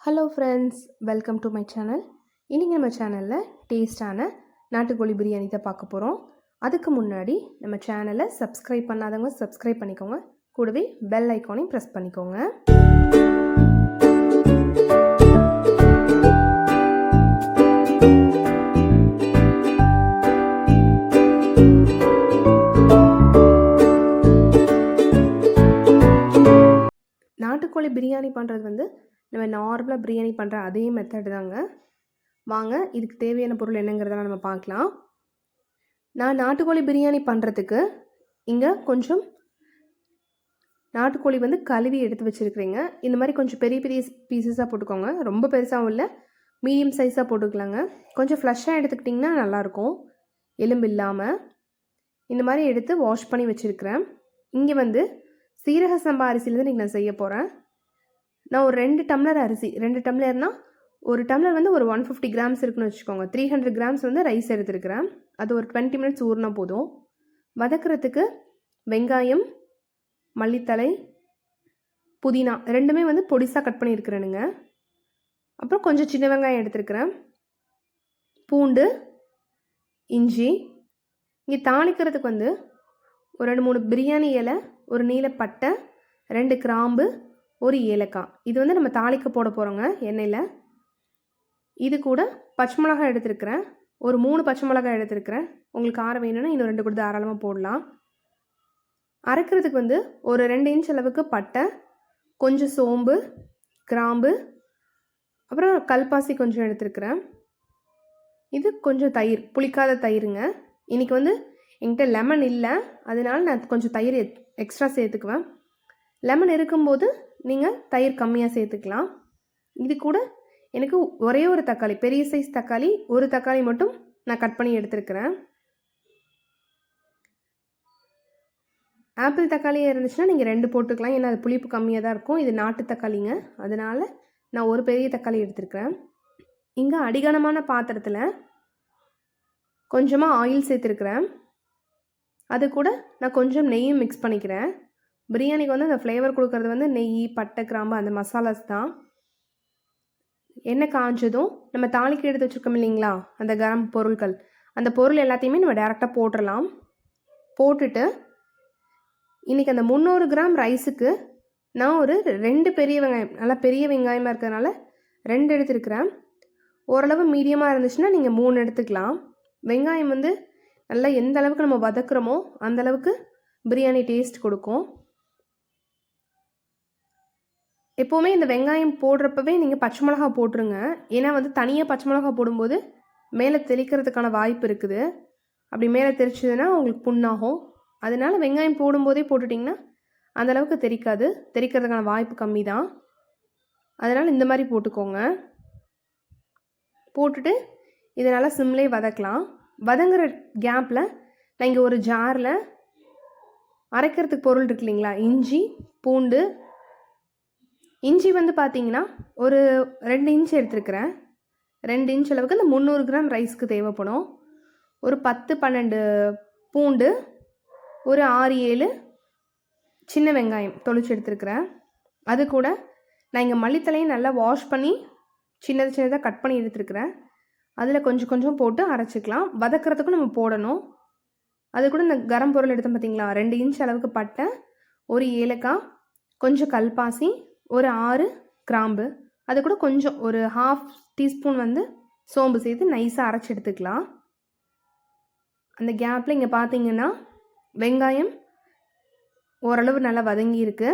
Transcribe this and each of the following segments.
Hello friends, welcome to my channel. இன்றைக்கி நம்ம சேனலில் டேஸ்டான நாட்டுக்கோழி பிரியாணி தான் பார்க்க போகிறோம். அதுக்கு முன்னாடி நம்ம சேனலை சப்ஸ்கிரைப் பண்ணாதவங்க சப்ஸ்கிரைப் பண்ணிக்கோங்க. கூடவே பெல் ஐக்கானையும் ப்ரெஸ் பண்ணிக்கோங்க. நாட்டுக்கோழி பிரியாணி பண்ணுறது நம்ம நார்மலாக பிரியாணி பண்ணுற அதே மெத்தட் தாங்க. வாங்க இதுக்கு தேவையான பொருள் என்னங்கிறதெல்லாம் நம்ம பார்க்கலாம். நான் நாட்டுக்கோழி பிரியாணி பண்ணுறதுக்கு இங்கே கொஞ்சம் நாட்டுக்கோழி கழுவி எடுத்து வச்சுருக்கிறேங்க. இந்த மாதிரி கொஞ்சம் பெரிய பெரிய பீசஸாக போட்டுக்கோங்க. ரொம்ப பெருசாகவும் இல்லை, மீடியம் சைஸாக போட்டுக்கலாங்க. கொஞ்சம் ஃப்ளஷ்ஷாக எடுத்துக்கிட்டிங்கன்னா நல்லாயிருக்கும், எலும்பு இல்லாமல். இந்த மாதிரி எடுத்து வாஷ் பண்ணி வச்சுருக்கிறேன். இங்கே சீரக சம்பா அரிசியிலேருந்து இன்றைக்கி நான் செய்ய போகிறேன். நான் ஒரு 2 டம்ளர் அரிசி, 2 டம்ளர்னால் ஒரு டம்ளர் ஒரு 150 கிராம்ஸ் இருக்குன்னு வச்சுக்கோங்க. 300 கிராம்ஸ் ரைஸ் எடுத்துருக்கிறேன். அது ஒரு 20 மினிட்ஸ் ஊறினா போதும். வதக்கிறதுக்கு வெங்காயம், மல்லித்தலை, புதினா ரெண்டுமே பொடிசாக கட் பண்ணியிருக்கிறேனுங்க. அப்புறம் கொஞ்சம் சின்ன வெங்காயம் எடுத்துருக்கிறேன், பூண்டு, இஞ்சி. இங்கே தாளிக்கிறதுக்கு ஒரு 2-3 பிரியாணி இலை, ஒரு நீலப்பட்டை, 2 கிராம்பு, ஒரு ஏலக்காய். இது நம்ம தாளிக்க போட போகிறோங்க எண்ணெயில். இது கூட பச்சை மிளகாய் எடுத்துருக்கிறேன், ஒரு 3 பச்சை மிளகாய் எடுத்துருக்கிறேன். உங்களுக்கு காரம் வேணும்னா இன்னும் 2 கூட தாராளமாக போடலாம். அரைக்கிறதுக்கு ஒரு 2 இன்ச் அளவுக்கு பட்டை, கொஞ்சம் சோம்பு, கிராம்பு, அப்புறம் கல்பாசி கொஞ்சம் எடுத்துருக்கிறேன். இது கொஞ்சம் தயிர், புளிக்காத தயிருங்க. இன்றைக்கி என்கிட்ட லெமன் இல்லை, அதனால நான் கொஞ்சம் தயிர் எக்ஸ்ட்ரா சேர்த்துக்குவேன். லெமன் இருக்கும்போது நீங்கள் தயிர் கம்மியாக சேர்த்துக்கலாம். இது கூட எனக்கு ஒரே ஒரு தக்காளி, பெரிய சைஸ் தக்காளி, ஒரு தக்காளி மட்டும் நான் கட் பண்ணி எடுத்துருக்கிறேன். ஆப்பிள் தக்காளியாக இருந்துச்சுன்னா நீங்கள் 2 போட்டுக்கலாம், ஏன்னா அது புளிப்பு கம்மியாக தான் இருக்கும். இது நாட்டு தக்காளிங்க, அதனால் நான் ஒரு பெரிய தக்காளி எடுத்துருக்கிறேன். இங்கே அடிகனமான பாத்திரத்தில் கொஞ்சமாக ஆயில் சேர்த்துருக்கிறேன். அது கூட நான் கொஞ்சம் நெய்யும் மிக்ஸ் பண்ணிக்கிறேன். பிரியாணிக்கு அந்த ஃப்ளேவர் கொடுக்கறது நெய், பட்டை, கிராம்பு, அந்த மசாலாஸ் தான். எண்ணெய் காஞ்சதும் நம்ம தாளிக்கு எடுத்து வச்சுருக்கோம் இல்லைங்களா, அந்த கரம் பொருட்கள், அந்த பொருள் எல்லாத்தையுமே நம்ம டேரெக்டாக போட்டுடலாம். போட்டுட்டு இன்றைக்கி அந்த 300 கிராம் ரைஸுக்கு நான் ஒரு 2 பெரிய வெங்காயம், நல்லா பெரிய வெங்காயமாக இருக்கிறதுனால 2 எடுத்துருக்கிறேன். ஓரளவு மீடியமாக இருந்துச்சுன்னா நீங்கள் 3 எடுத்துக்கலாம். வெங்காயம் நல்லா எந்த அளவுக்கு நம்ம வதக்குறோமோ அந்தளவுக்கு பிரியாணி டேஸ்ட் கொடுக்கும். எப்போவுமே இந்த வெங்காயம் போடுறப்பவே நீங்கள் பச்சை மிளகா போட்டுருங்க. ஏன்னா தனியாக பச்சை மிளகா போடும்போது மேலே தெளிக்கிறதுக்கான வாய்ப்பு இருக்குது. அப்படி மேலே தெரிச்சதுன்னா உங்களுக்கு புண்ணாகும். அதனால் வெங்காயம் போடும்போதே போட்டுட்டிங்கன்னா அந்தளவுக்கு தெரிக்காது, தெரிக்கிறதுக்கான வாய்ப்பு கம்மி தான். அதனால் இந்த மாதிரி போட்டுக்கோங்க. போட்டுட்டு இதை நல்லா சிம்லேயே வதக்கலாம். வதங்குற கேப்பில் நான் இங்கே ஒரு ஜாரில் அரைக்கிறதுக்கு பொருள் இருக்கு இல்லைங்களா, இஞ்சி, பூண்டு. இஞ்சி பார்த்தீங்கன்னா ஒரு 2 இன்ச் எடுத்துருக்கிறேன். 2 இன்ச் அளவுக்கு இந்த 300 கிராம் ரைஸ்க்கு தேவைப்படும். ஒரு 10-12 பூண்டு, ஒரு 6-7 சின்ன வெங்காயம் தொளிச்சு எடுத்துருக்கிறேன். அது கூட நான் இங்கே மல்லித்தலையும் நல்லா வாஷ் பண்ணி சின்னதாக கட் பண்ணி எடுத்துருக்கிறேன். அதில் கொஞ்சம் கொஞ்சம் போட்டு அரைச்சிக்கலாம். வதக்கிறதுக்கும் நம்ம போடணும். அது கூட இந்த கரம் பொருள் எடுத்தோம் பார்த்தீங்களா, 2 இன்ச் அளவுக்கு பட்டை, ஒரு ஏலக்காய், கொஞ்சம் கல்பாசி, ஒரு 6 கிராம்பு, அது கூட கொஞ்சம் ஒரு 1/2 டீஸ்பூன் சோம்பு சேர்த்து நைஸாக அரைச்சி எடுத்துக்கலாம். அந்த கேப்பில் இங்கே பார்த்தீங்கன்னா வெங்காயம் ஓரளவு நல்லா வதங்கி இருக்கு.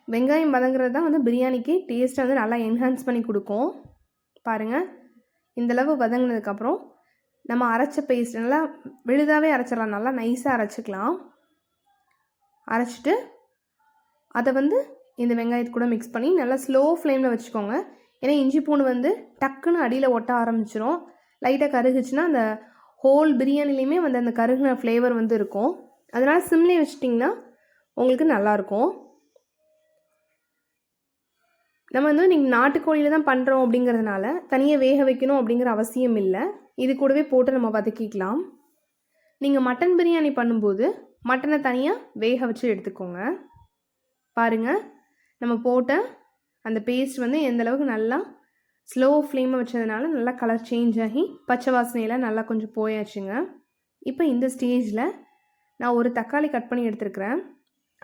வெங்காயம் வதங்குறது தான் பிரியாணிக்கு டேஸ்ட்டை நல்லா என்ஹான்ஸ் பண்ணி கொடுக்கும். பாருங்கள், இந்தளவு வதங்கினதுக்கப்புறம் நம்ம அரைச்ச பேஸ்ட் நல்லா விழுதாகவே அரைச்சிடலாம், நல்லா நைஸாக அரைச்சிக்கலாம். அரைச்சிட்டு அதை இந்த வெங்காயத்து கூட மிக்ஸ் பண்ணி நல்லா ஸ்லோ ஃப்ளேமில் வச்சுக்கோங்க. ஏன்னா இஞ்சி பூண்டு டக்குன்னு அடியில் ஒட்ட ஆரம்பிச்சிடும். லைட்டாக கருகுச்சுன்னா அந்த ஹோல் பிரியாணிலையுமே அந்த கருகுன ஃப்ளேவர் இருக்கும். அதனால் சிம்லேயே வச்சிட்டிங்கன்னா உங்களுக்கு நல்லாயிருக்கும். நம்ம நீங்கள் நாட்டுக்கோழியில் தான் பண்ணுறோம் அப்படிங்கிறதுனால தனியாக வேக வைக்கணும் அப்படிங்கிற அவசியம் இல்லை. இது கூடவே போட்டு நம்ம வதக்கிக்கலாம். நீங்கள் மட்டன் பிரியாணி பண்ணும்போது மட்டனை தனியாக வேக வச்சு எடுத்துக்கோங்க. பாருங்கள், நம்ம போட்ட அந்த பேஸ்ட் வந்து எந்த அளவுக்கு நல்லா ஸ்லோ ஃப்ளேமை வச்சதுனால நல்லா கலர் சேஞ்ச் ஆகி பச்சை வாசனையெல்லாம் நல்லா கொஞ்சம் போயாச்சுங்க. இப்போ இந்த ஸ்டேஜில் நான் ஒரு தக்காளி கட் பண்ணி எடுத்துருக்கிறேன்,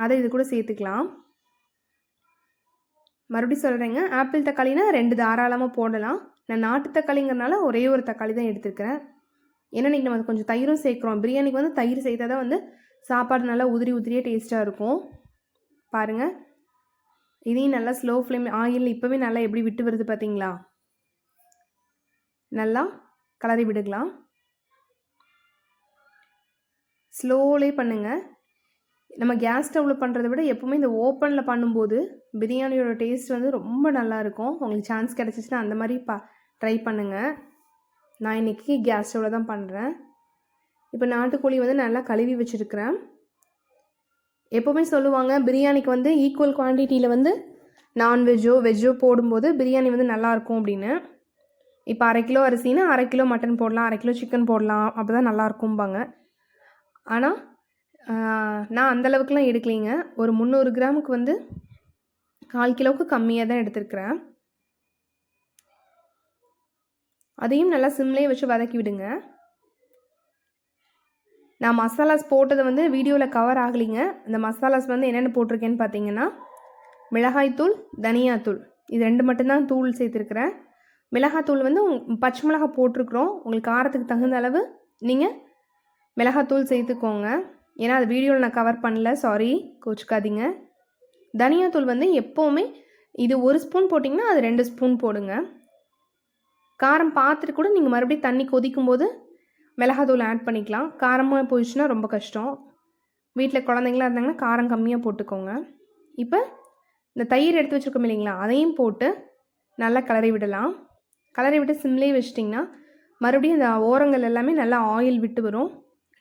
அதை இது கூட சேர்த்துக்கலாம். மறுபடியும் சொல்கிறேங்க, ஆப்பிள் தக்காளினா 2 தாராளமாக போடலாம். நான் நாட்டு தக்காளிங்கிறனால ஒரே ஒரு தக்காளி தான் எடுத்துருக்கிறேன். ஏன்னா இன்றைக்கி நம்ம கொஞ்சம் தயிரும் சேர்க்குறோம். பிரியாணிக்கு வந்து தயிர் சேர்த்தா தான் வந்து சாப்பாடு நல்லா உதிரி உதிரியாக டேஸ்ட்டாக இருக்கும். பாருங்கள், இதையும் நல்லா ஸ்லோ ஃப்ளேம் ஆயில் இப்போவே நல்லா எப்படி விட்டு வருது பார்த்தீங்களா? நல்லா கலரி விடுக்கலாம். ஸ்லோலே பண்ணுங்கள். நம்ம கேஸ் ஸ்டவ்வில் பண்ணுறத விட எப்போவுமே இந்த ஓப்பனில் பண்ணும்போது பிரியாணியோட டேஸ்ட் வந்து ரொம்ப நல்லாயிருக்கும். உங்களுக்கு சான்ஸ் கிடச்சிச்சின்னா அந்த மாதிரி ட்ரை பண்ணுங்கள். நான் இன்றைக்கி கேஸ் ஸ்டவ்வில் தான் பண்ணுறேன். இப்போ நாட்டுக்கோழி வந்து நல்லா கழுவி வச்சுருக்கிறேன். எப்போவுமே சொல்லுவாங்க பிரியாணிக்கு வந்து ஈக்குவல் குவான்டிட்டியில் வந்து நான்வெஜ்ஜோ வெஜ்ஜோ போடும்போது பிரியாணி வந்து நல்லாயிருக்கும் அப்படின்னு. இப்போ 1/2 கிலோ அரிசினா 1/2 கிலோ மட்டன் போடலாம், 1/2 கிலோ சிக்கன் போடலாம், அப்போ தான் நல்லாயிருக்கும்பாங்க. ஆனால் நான் அந்தளவுக்குலாம் எடுக்கலைங்க. ஒரு 300 கிராமுக்கு வந்து 1/4 கிலோவுக்கு கம்மியாக தான் எடுத்துருக்கிறேன். அதையும் நல்லா சிம்லேயே வச்சு வதக்கி விடுங்க. நான் மசாலாஸ் போட்டது வந்து வீடியோவில் கவர் ஆகலைங்க. அந்த மசாலாஸ் வந்து என்னென்ன போட்டிருக்கேன்னு பார்த்தீங்கன்னா, மிளகாய்த்தூள், தனியாத்தூள், இது 2 மட்டும்தான் தூள் சேர்த்துருக்குறேன். மிளகாத்தூள் வந்து பச்சை மிளகாய் போட்டிருக்குறோம். உங்களுக்கு காரத்துக்கு தகுந்த அளவு நீங்கள் மிளகாத்தூள் சேர்த்துக்கோங்க. ஏன்னா அது வீடியோவில் நான் கவர் பண்ணல, சாரி, கோச்சுக்காதீங்க. தனியாத்தூள் வந்து எப்போவுமே இது 1 ஸ்பூன் போட்டிங்கன்னா அது 2 ஸ்பூன் போடுங்க. காரம் பார்த்துட்டு கூட நீங்கள் மறுபடியும் தண்ணி கொதிக்கும் போது மிளகாத்தூள் ஆட் பண்ணிக்கலாம். காரமாக போயிடுச்சுன்னா ரொம்ப கஷ்டம். வீட்டில் குழந்தைங்களாம் இருந்தாங்கன்னா காரம் கம்மியாக போட்டுக்கோங்க. இப்போ இந்த தயிர் எடுத்து வச்சுருக்கோம் இல்லைங்களா, அதையும் போட்டு நல்லா கிளறி விடலாம். கிளறி விட்டு சிம்லேயே வச்சிட்டிங்கன்னா மறுபடியும் இந்த ஓரங்கள் எல்லாமே நல்லா ஆயில் விட்டு வரும்.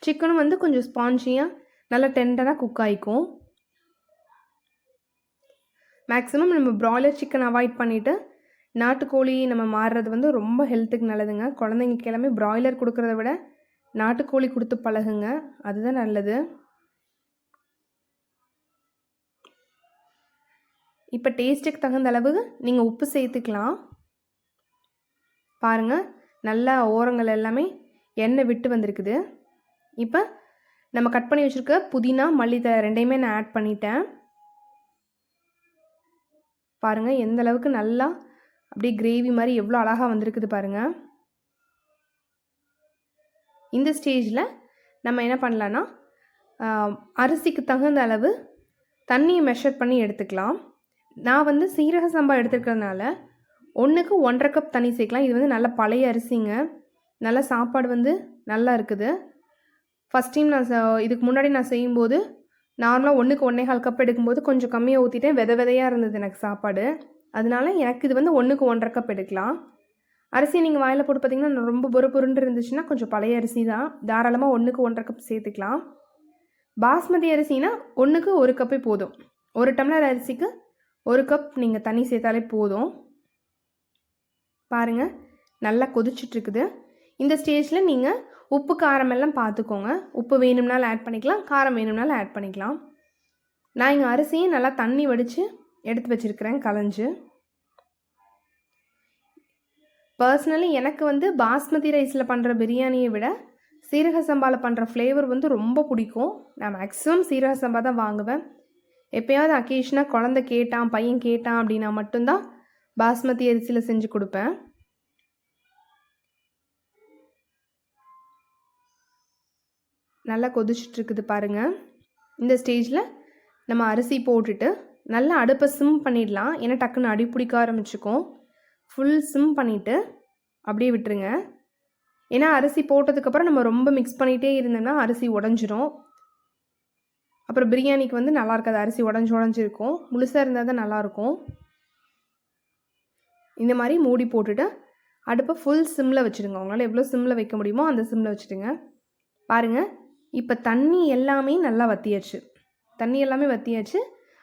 சிக்கனும் வந்து கொஞ்சம் ஸ்பான்ஜியாக நல்லா டெண்டராக குக் ஆகிக்கும். மேக்ஸிமம் நம்ம ப்ராய்லர் சிக்கன் அவாய்ட் பண்ணிவிட்டு நாட்டுக்கோழி நம்ம மாறுறது வந்து ரொம்ப ஹெல்த்துக்கு நல்லதுங்க. குழந்தைங்களுக்கு எல்லாமே ப்ராய்லர் கொடுக்குறத விட நாட்டுக்கோழி கொடுத்து பழகுங்க, அதுதான் நல்லது. இப்போ டேஸ்ட்டுக்கு தகுந்த அளவு நீங்கள் உப்பு சேர்த்துக்கலாம். பாருங்கள், நல்லா ஓரங்கள் எல்லாமே எண்ணெய் விட்டு வந்திருக்குது. இப்போ நம்ம கட் பண்ணி வச்சுருக்க புதினா, மல்லித்தழை 2யுமே நான் ஆட் பண்ணிட்டேன். பாருங்கள் எந்த அளவுக்கு நல்லா அப்படியே கிரேவி மாதிரி எவ்வளோ அழகாக வந்திருக்குது பாருங்கள். இந்த ஸ்டேஜில் நம்ம என்ன பண்ணலான்னா, அரிசிக்கு தகுந்த அளவு தண்ணியை மெஷர் பண்ணி எடுத்துக்கலாம். நான் வந்து சீரக சம்பா எடுத்துக்கிறதுனால 1க்கு 1.5 கப் தண்ணி சேர்க்கலாம். இது வந்து நல்ல பழைய அரிசிங்க, நல்ல சாப்பாடு வந்து நல்லா இருக்குது. ஃபஸ்ட் டைம் நான் இதுக்கு முன்னாடி நான் செய்யும்போது நார்மலாக 1க்கு 1.25 கப் எடுக்கும்போது கொஞ்சம் கம்மியாக ஊற்றிட்டேன். விதையாக இருந்தது எனக்கு சாப்பாடு. அதனால எனக்கு இது வந்து 1க்கு 1.5 கப் எடுக்கலாம். அரிசி நீங்கள் வாயில் போட்டு பார்த்தீங்கன்னா ரொம்ப பொறுப்புருண்டு இருந்துச்சுன்னா கொஞ்சம் பழைய அரிசி தான், தாராளமாக 1க்கு 1.5 கப் சேர்த்துக்கலாம். பாஸ்மதி அரிசினா 1க்கு 1 கப்பே போதும். 1 டம்ளர் அரிசிக்கு 1 கப் நீங்கள் தண்ணி சேர்த்தாலே போதும். பாருங்கள் நல்லா கொதிச்சிட்ருக்குது. இந்த ஸ்டேஜில் நீங்கள் உப்பு காரம் எல்லாம் பார்த்துக்கோங்க. உப்பு வேணும்னாலும் ஆட் பண்ணிக்கலாம், காரம் வேணும்னாலும் ஆட் பண்ணிக்கலாம். நான் இங்கே அரிசியை நல்லா தண்ணி வடித்து எடுத்து வச்சுருக்கிறேன் களைஞ்சு. பர்சனலி எனக்கு வந்து பாஸ்மதி ரைஸில் பண்ணுற பிரியாணியை விட சீரக சம்பாவில் பண்ணுற ஃப்ளேவர் வந்து ரொம்ப பிடிக்கும். நான் மேக்ஸிமம் சீரக சம்பா தான் வாங்குவேன். எப்போயாவது அக்கேஷனாக குழந்தை கேட்டான், பையன் கேட்டான் அப்படின்னா மட்டும்தான் பாஸ்மதி அரிசியில் செஞ்சு கொடுப்பேன். நல்லா கொதிச்சிட்ருக்குது பாருங்கள். இந்த ஸ்டேஜில் நம்ம அரிசி போட்டுட்டு நல்லா அடுப்பை சிம் பண்ணிடலாம். ஏன்னா டக்குன்னு அடி பிடிக்க ஆரம்பிச்சுக்கும். ஃபுல் சிம் பண்ணிவிட்டு அப்படியே விட்டுருங்க. ஏன்னா அரிசி போட்டதுக்கப்புறம் நம்ம ரொம்ப மிக்ஸ் பண்ணிகிட்டே இருந்தோம்னா அரிசி உடஞ்சிரும். அப்புறம் பிரியாணிக்கு வந்து நல்லா இருக்காது, அரிசி உடஞ்சிருக்கும். முழுசாக இருந்தால் தான் நல்லாயிருக்கும். இந்த மாதிரி மூடி போட்டுட்டு அடுப்பை ஃபுல் சிம்மில் வச்சுடுங்க. உங்களால் எவ்வளோ சிம்மில் வைக்க முடியுமோ அந்த சிம்மில் வச்சுடுங்க. பாருங்கள், இப்போ தண்ணி எல்லாமே நல்லா வற்றியாச்சு.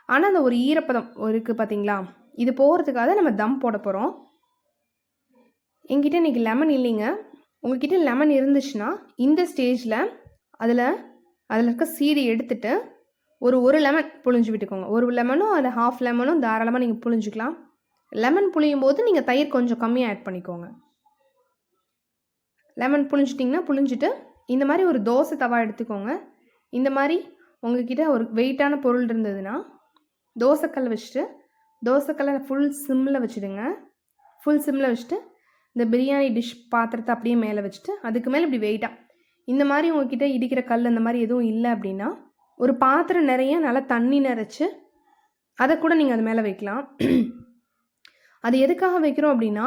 ஆனால் அந்த ஒரு ஈரப்பதம் இருக்குது பார்த்தீங்களா, இது போகிறதுக்காக நம்ம தம் போட போகிறோம். என்கிட்ட இன்றைக்கி லெமன் இல்லைங்க. உங்கள்கிட்ட லெமன் இருந்துச்சுன்னா இந்த ஸ்டேஜில் அதில் இருக்க சீடை எடுத்துட்டு ஒரு லெமன் புழிஞ்சு விட்டுக்கோங்க. ஒரு லெமனும் அதில் 1/2 லெமனும் தாராளமாக நீங்கள் புழிஞ்சிக்கலாம். லெமன் புளியும் போது நீங்கள் தயிர் கொஞ்சம் கம்மியாக ஆட் பண்ணிக்கோங்க. லெமன் புளிஞ்சிட்டிங்கன்னா புளிஞ்சிட்டு இந்த மாதிரி ஒரு தோசை தவா எடுத்துக்கோங்க. இந்த மாதிரி உங்கள்கிட்ட ஒரு வெயிட்டான பொருள் இருந்ததுன்னா தோசைக்கல் வச்சுட்டு தோசைக்கல்லை ஃபுல் சிம்மில் வச்சுடுங்க. ஃபுல் சிம்மில் வச்சுட்டு இந்த பிரியாணி டிஷ் பாத்திரத்தை அப்படியே மேலே வச்சுட்டு அதுக்கு மேலே இப்படி வெயிட்டாக இந்த மாதிரி உங்கள்கிட்ட இடிக்கிற கல் அந்த மாதிரி எதுவும் இல்லை அப்படின்னா ஒரு பாத்திரம் நிறைய நல்லா தண்ணி நிறச்சி அதை கூட நீங்கள் அது மேலே வைக்கலாம். அது எதுக்காக வைக்கிறோம் அப்படின்னா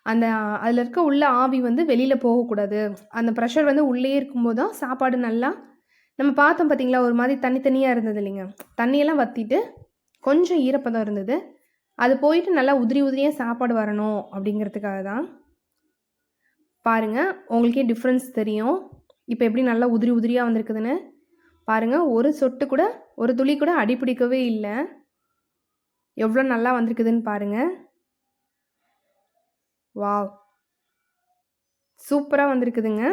அந்த அதில் இருக்க உள்ள ஆவி வந்து வெளியில் போகக்கூடாது. அந்த ப்ரெஷர் வந்து உள்ளே இருக்கும்போது தான் சாப்பாடு நல்லா நம்ம பார்த்தோம் பார்த்தீங்களா, ஒரு மாதிரி தனித்தனியாக இருந்தது இல்லைங்க, தண்ணியெல்லாம் வற்றிட்டு கொஞ்சம் ஈரப்பதம் இருந்தது. அது போயிட்டு நல்லா உதிரி உதிரியாக சாப்பாடு வரணும் அப்படிங்கிறதுக்காக தான். பாருங்கள், உங்களுக்கே டிஃப்ரென்ஸ் தெரியும். இப்போ எப்படி நல்லா உதிரி உதிரியாக வந்திருக்குதுன்னு பாருங்கள். ஒரு சொட்டு கூட ஒரு துளி கூட அடிப்பிடிக்கவே இல்லை. எவ்வளோ நல்லா வந்திருக்குதுன்னு பாருங்கள். வாவ், சூப்பராக வந்திருக்குதுங்க.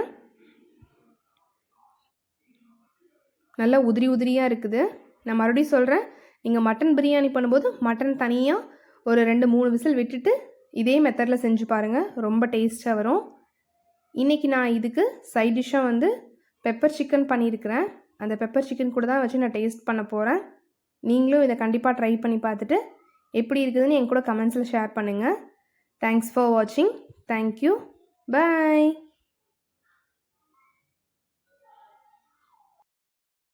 நல்லா உதிரி உதிரியாக இருக்குது. நான் மறுபடியும் சொல்கிறேன், நீங்கள் மட்டன் பிரியாணி பண்ணும்போது மட்டன் தனியாக ஒரு 2-3 விசில் விட்டுட்டு இதே மெத்தடில் செஞ்சு பாருங்கள், ரொம்ப டேஸ்ட்டாக வரும். இன்றைக்கி நான் இதுக்கு சைட் டிஷ்ஷாக வந்து பெப்பர் சிக்கன் பண்ணியிருக்கிறேன். அந்த பெப்பர் சிக்கன் கூட தான் வச்சு நான் டேஸ்ட் பண்ண போகிறேன். நீங்களும் இதை கண்டிப்பாக ட்ரை பண்ணி பார்த்துட்டு எப்படி இருக்குதுன்னு என் கூட கமெண்ட்ஸில் ஷேர் பண்ணுங்கள். தேங்க்ஸ் ஃபார் வாட்சிங். தேங்க்யூ. பாய்.